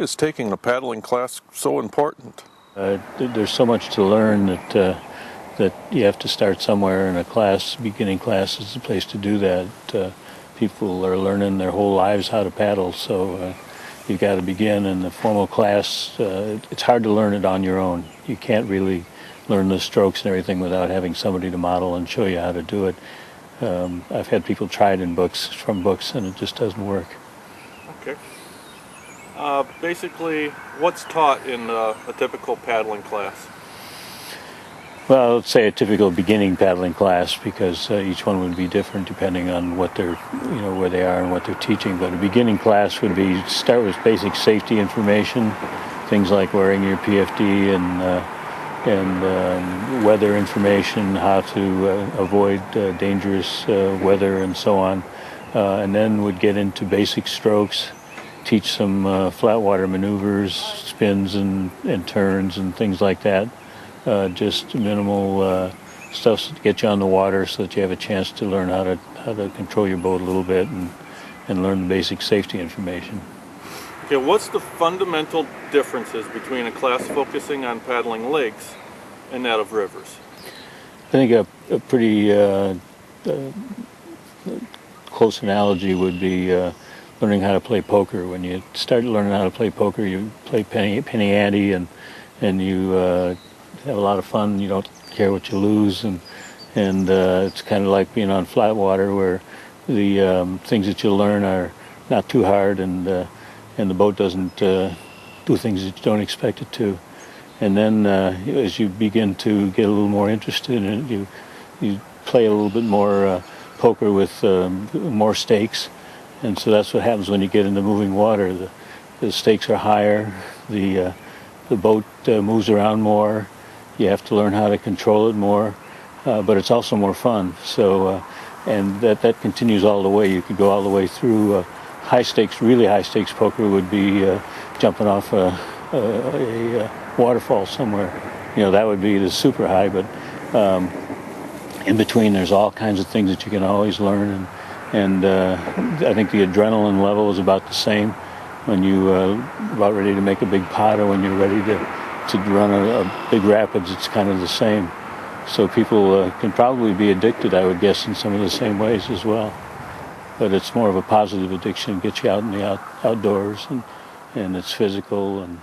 is taking a paddling class so important? There's so much to learn that you have to start somewhere, and beginning class is the place to do that. People are learning their whole lives how to paddle, so you've got to begin in the formal class. It's hard to learn it on your own. You can't really learn the strokes and everything without having somebody to model and show you how to do it. I've had people try it from books, and it just doesn't work. Okay. Basically, what's taught in a typical paddling class? Well, let's say a typical beginning paddling class, because each one would be different depending on what they're, where they are and what they're teaching. But a beginning class would be start with basic safety information, things like wearing your PFD and weather information, how to avoid dangerous weather and so on, and then would get into basic strokes, teach some flat water maneuvers, spins and turns and things like that. Just minimal stuff to get you on the water so that you have a chance to learn how to control your boat a little bit and learn the basic safety information. Okay, what's the fundamental differences between a class focusing on paddling lakes and that of rivers? I think a pretty close analogy would be learning how to play poker. When you start learning how to play poker, you play penny ante and you have a lot of fun. You don't care what you lose, and it's kind of like being on flat water, where the things that you learn are not too hard, and the boat doesn't do things that you don't expect it to. And then as you begin to get a little more interested in it, you play a little bit more poker with more stakes, and so that's what happens when you get into moving water. The stakes are higher, the boat moves around more. You have to learn how to control it more, but it's also more fun. So, and that continues all the way. You could go all the way through high stakes. Really high stakes poker would be jumping off a waterfall somewhere. That would be the super high. But in between, there's all kinds of things that you can always learn, and I think the adrenaline level is about the same when you about ready to make a big pot, or when you're ready to run a big rapids. It's kind of the same. So people can probably be addicted, I would guess, in some of the same ways as well. But it's more of a positive addiction. It gets you out in the outdoors, and it's physical, and